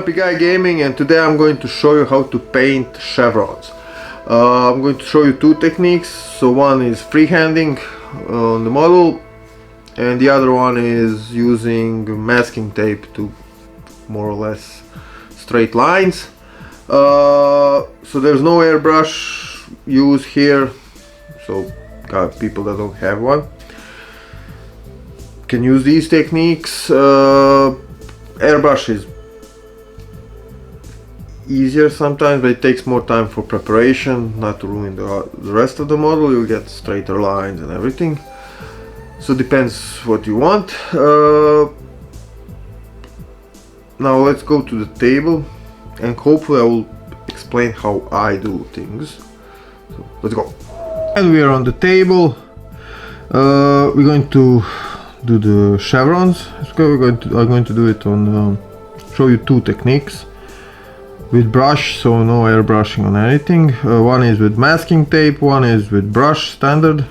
Happy Guy Gaming, and today I'm going to show you how to paint chevrons. I'm going to show you two techniques. So one is freehanding on the model, and the other one is using masking tape to more or less straight lines. So there's no airbrush used here, so people that don't have one can use these techniques. Airbrush is easier sometimes, but it takes more time for preparation, not to ruin the rest of the model. You'll get straighter lines and everything, so depends what you want. Now let's go to the table, and hopefully I will explain how I do things. So let's go. And we are on the table. We're going to do the chevrons. I'm going to do it on show you two techniques with brush, so no airbrushing on anything. One is with masking tape, one is with brush, standard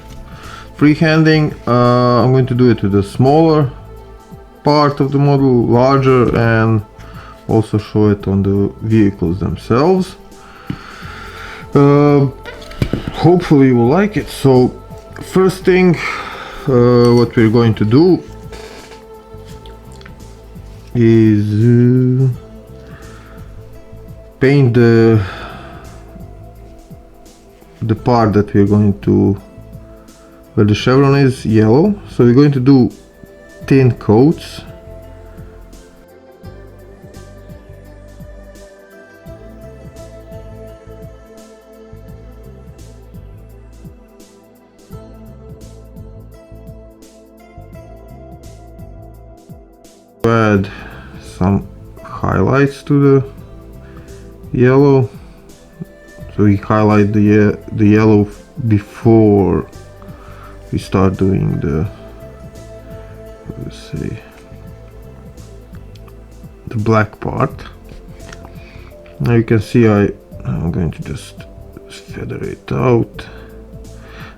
freehanding. I'm going to do it with a smaller part of the model, larger, and also show it on the vehicles themselves. Hopefully you will like it. So first thing, what we're going to do is paint the part that we're going to, where the chevron is, yellow. So we're going to do thin coats. Add some highlights to the yellow, so we highlight the yellow before we start doing the, let's say, the black part. Now you can see I'm going to just feather it out.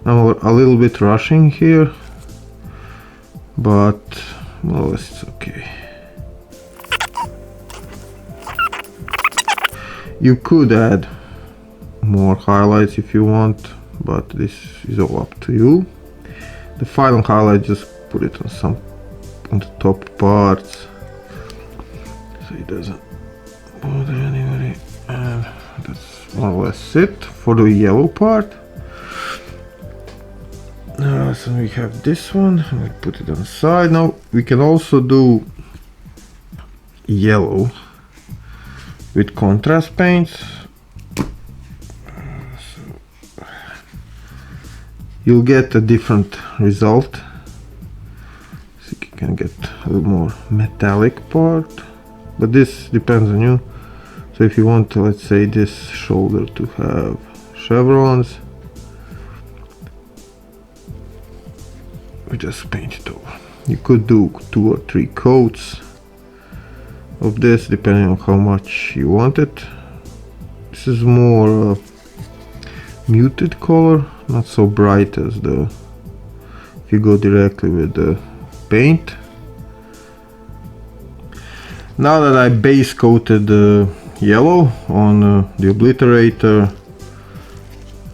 I'm a little bit rushing here, but more or less it's okay. You could add more highlights if you want, but this is all up to you. The final highlight, just put it on the top parts, so it doesn't bother anybody. And that's more or less it for the yellow part. So we have this one, and we put it on the side. Now we can also do yellow with contrast paints. So you'll get a different result. So you can get a little more metallic part, but this depends on you. So if you want, let's say, this shoulder to have chevrons, we just paint it over. You could do 2 or 3 coats of this, depending on how much you want it. This is more muted color, not so bright as if you go directly with the paint. Now that I base coated the yellow on the obliterator,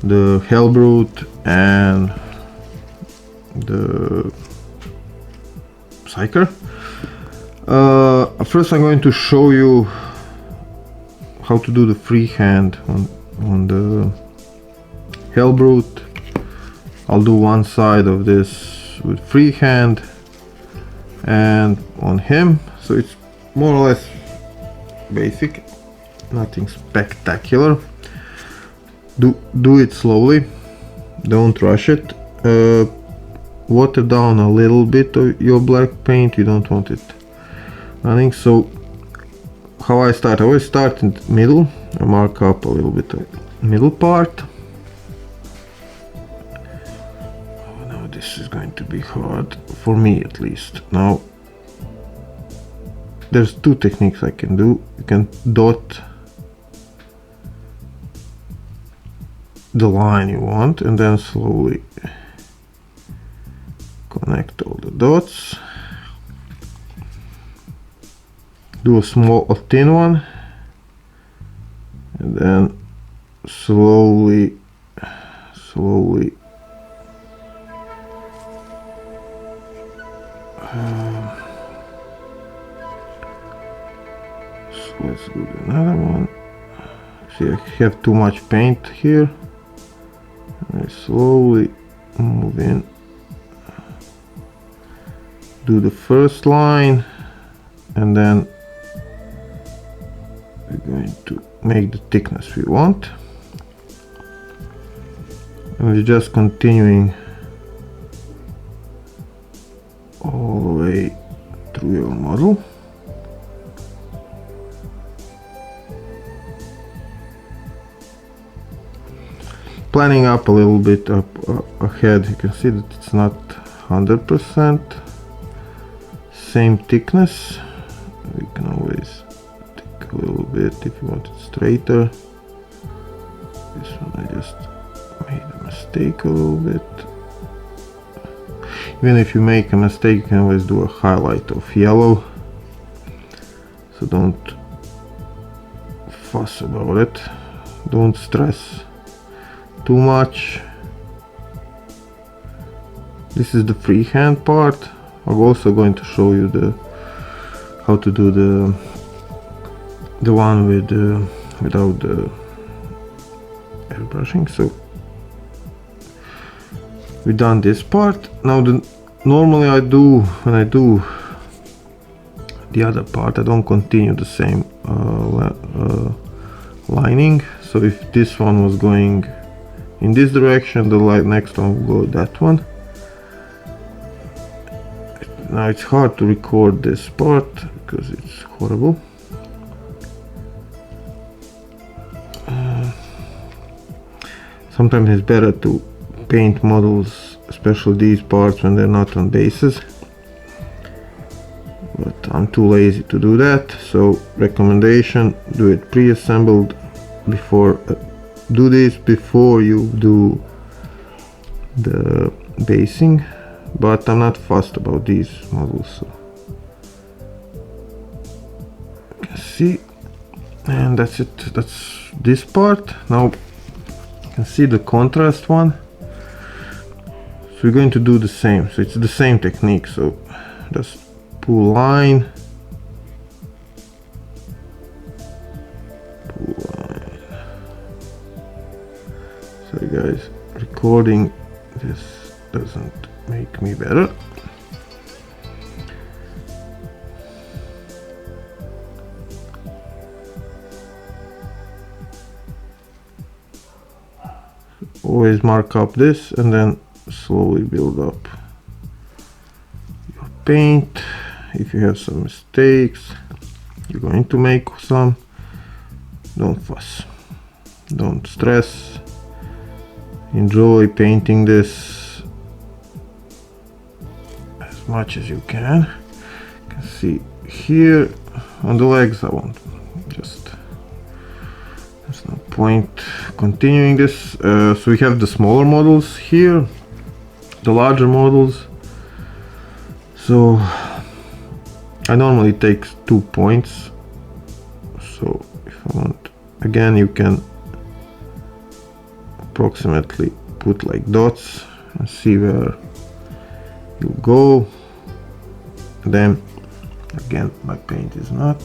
the Hellbrute, and the Psyker, first I'm going to show you how to do the freehand on the Hellbrute. I'll do one side of this with freehand and on him, so it's more or less basic, nothing spectacular. Do it slowly, don't rush it. Water down a little bit of your black paint, you don't want it running. So how I start, I always start in the middle. I mark up a little bit of middle part. Oh, now this is going to be hard, for me at least. Now there's two techniques I can do. You can dot the line you want and then slowly connect all the dots. Do a thin one slowly so let's do another one. See, I have too much paint here. I slowly move in, do the first line, and then we're going to make the thickness we want, and we're just continuing all the way through your model. Planning up a little bit up ahead, you can see that it's not 100% same thickness. We can always take a little bit if you want it straighter. This one I just made a mistake a little bit. Even if you make a mistake, you can always do a highlight of yellow, so don't fuss about it, don't stress too much. This is the freehand part. I'm also going to show you how to do the one with without the airbrushing. So we've done this part. Now normally when I do the other part, I don't continue the same lining. So if this one was going in this direction, the next one will go that one. Now it's hard to record this part because it's horrible. Sometimes it's better to paint models, especially these parts, when they're not on bases. But I'm too lazy to do that, so recommendation, do it pre-assembled before do this before you do the basing, but I'm not fussed about these models, so you can see. And that's it, that's this part. Now you can see the contrast one, so we're going to do the same, so it's the same technique. So just pull line, sorry guys, recording this doesn't make me better. Always mark up this and then slowly build up your paint. If you have some mistakes, you're going to make some, don't fuss, don't stress, enjoy painting this as much as you can. You can see here on the legs, I won't, just there's no point continuing this. So we have the smaller models here, the larger models. So I normally take 2 points. So if I want, again, you can approximately put like dots and see where you go. Then again, my paint is not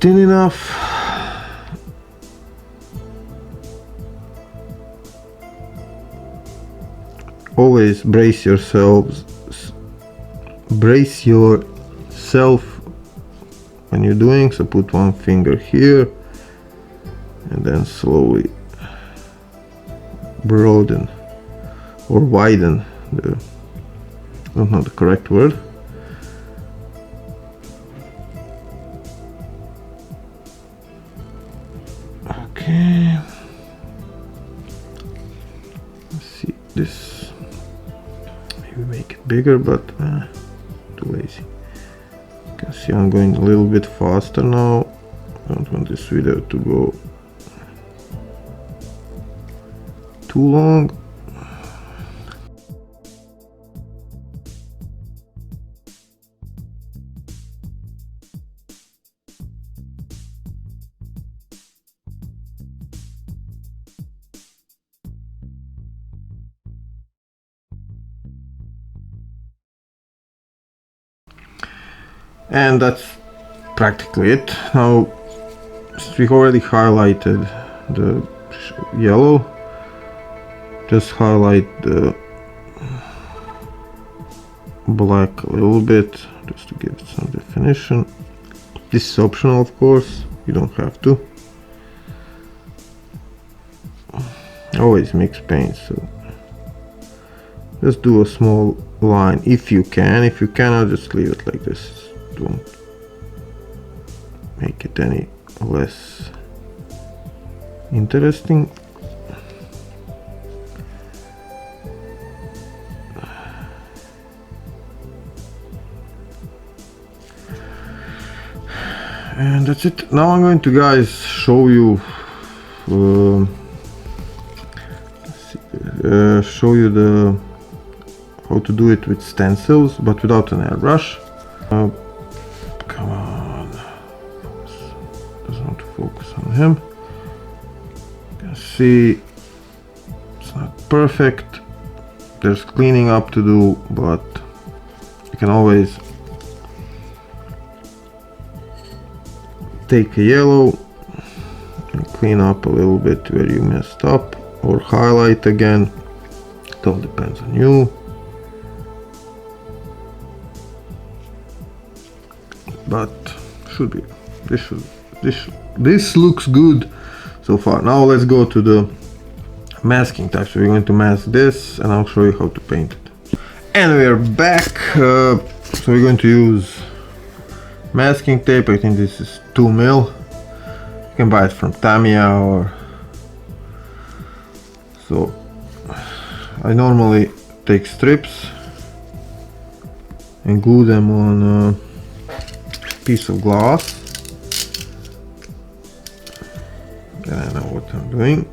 thin enough. Always brace yourself when you're doing, so put one finger here and then slowly broaden or widen the, I don't know the correct word. Okay, let's see this. Maybe make it bigger, but too lazy. You can see I'm going a little bit faster now. I don't want this video to go too long. And that's practically it. Now, we already highlighted the yellow. Just highlight the black a little bit, just to give it some definition. This is optional, of course, you don't have to. Always mix paints, so just do a small line if you can. If you cannot, just leave it like this. Don't make it any less interesting. And that's it. Now I'm going to, guys, show you the how to do it with stencils, but without an airbrush. Come on, doesn't want to focus on him. You can see it's not perfect. There's cleaning up to do, but you can always take a yellow and clean up a little bit where you messed up, or highlight again. It all depends on you. But this looks good so far. Now let's go to the masking type. So we're going to mask this, and I'll show you how to paint it. And we are back. So we're going to use masking tape. I think this is 2 mil. You can buy it from Tamiya, or so. I normally take strips and glue them on a piece of glass. Then I know what I'm doing.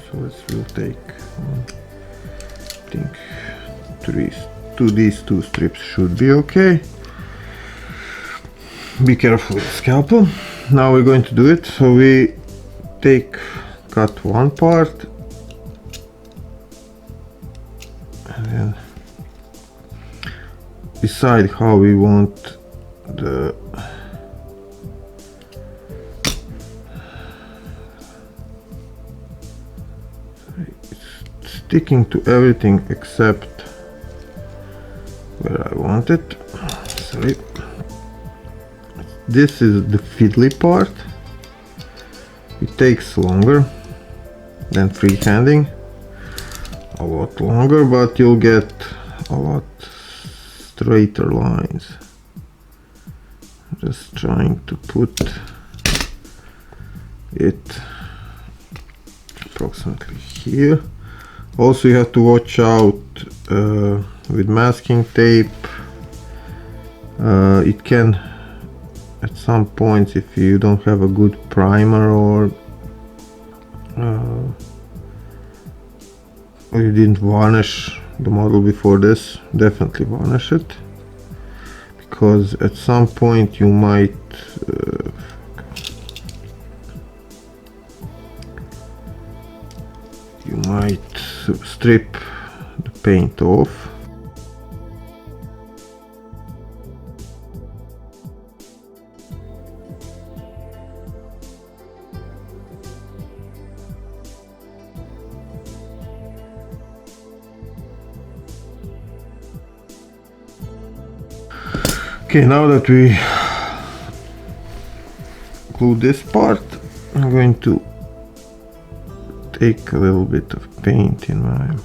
So we'll take, I think these two strips should be okay. Be careful with the scalpel. Now we're going to do it. So we cut one part, and then decide how we want the sticking to everything except where I want it. Sorry. This is the fiddly part. It takes longer than freehanding, a lot longer, but you'll get a lot straighter lines. Just trying to put it approximately here. Also, you have to watch out with masking tape. It can, at some points, if you don't have a good primer, or you didn't varnish the model before this, definitely varnish it, because at some point you might strip the paint off. Okay, now that we glue this part, I'm going to take a little bit of paint in my,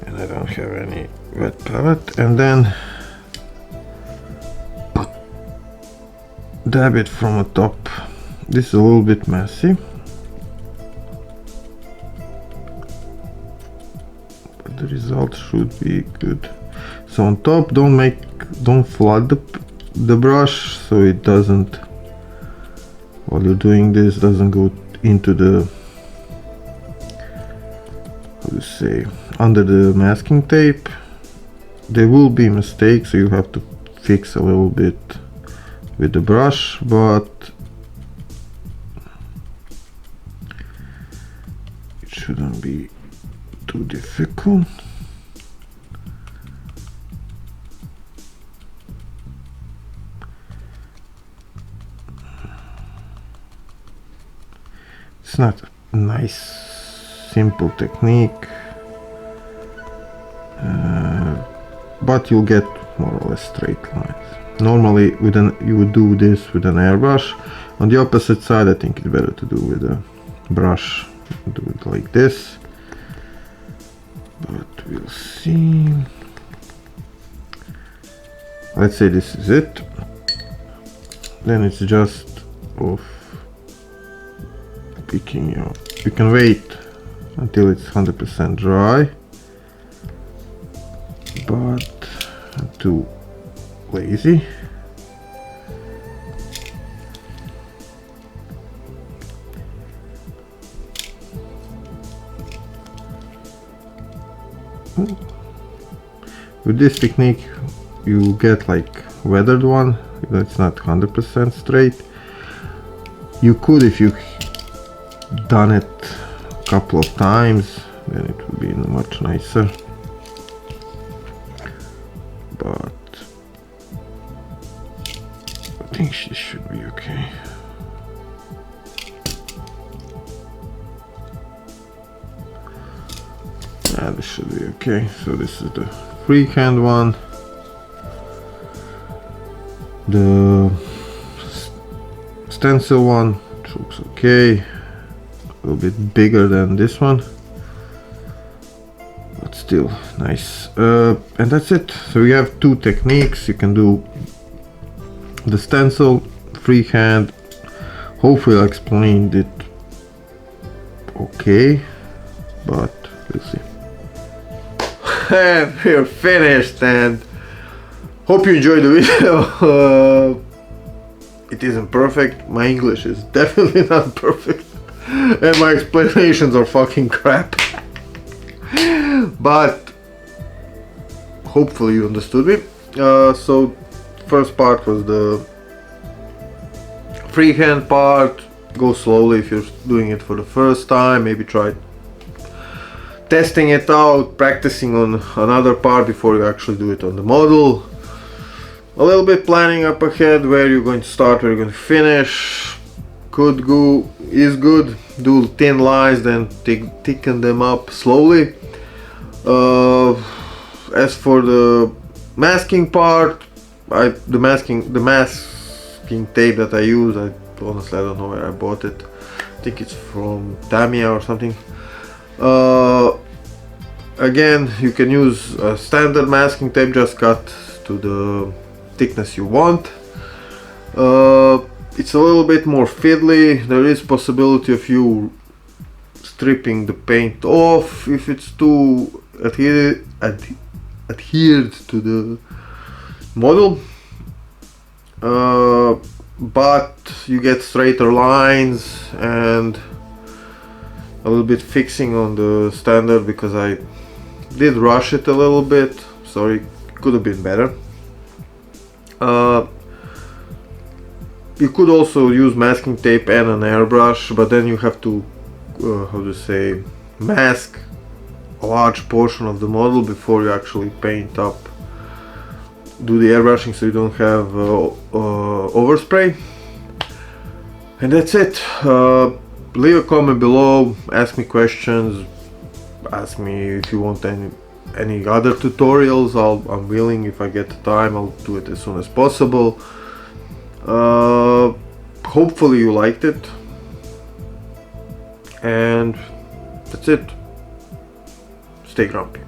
and I don't have any wet palette, and then dab it from the top. This is a little bit messy, but the result should be good. So on top, don't flood the brush, so it doesn't, while you're doing this, doesn't go into the, how to say, under the masking tape. There will be mistakes, so you have to fix a little bit with the brush, but it shouldn't be too difficult. it's not a nice simple technique, but you'll get more or less straight lines. Normally you would do this with an airbrush. On the opposite side, I think it's better to do with a brush. Do it like this, but we'll see. Let's say this is it. Then it's just of picking up. You can wait until it's 100% dry, but I'm too lazy. With this technique you get like weathered one, it's not 100% straight. You could, if you done it a couple of times, then it would be much nicer, but I think this should be okay. Yeah, this should be okay. So this is the freehand one. The stencil one looks okay. A little bit bigger than this one, but still nice. And that's it. So you have two techniques. You can do the stencil, freehand. Hopefully I explained it okay, but we'll see. And we're finished, and hope you enjoyed the video. It isn't perfect. My English is definitely not perfect, and my explanations are fucking crap. But hopefully you understood me. So first part was the freehand part. Go slowly if you're doing it for the first time. Maybe try testing it out, practicing on another part before you actually do it on the model. A little bit planning up ahead where you're going to start, where you're going to finish. Could go, is good. Do thin lines, then thicken them up slowly. As for the masking part, the masking tape that I use, honestly I don't know where I bought it. I think it's from Tamiya or something. Again, you can use a standard masking tape, just cut to the thickness you want. It's a little bit more fiddly. There is possibility of you stripping the paint off if it's too adhered to the model, but you get straighter lines and a little bit fixing on the standard, because I did rush it a little bit. Sorry, could have been better. You could also use masking tape and an airbrush, but then you have to mask a large portion of the model before you actually paint up, do the airbrushing, so you don't have overspray. And that's it. Leave a comment below, ask me questions, ask me if you want any other tutorials. I'm willing, if I get the time, I'll do it as soon as possible. Hopefully you liked it, and that's it. Stay grumpy.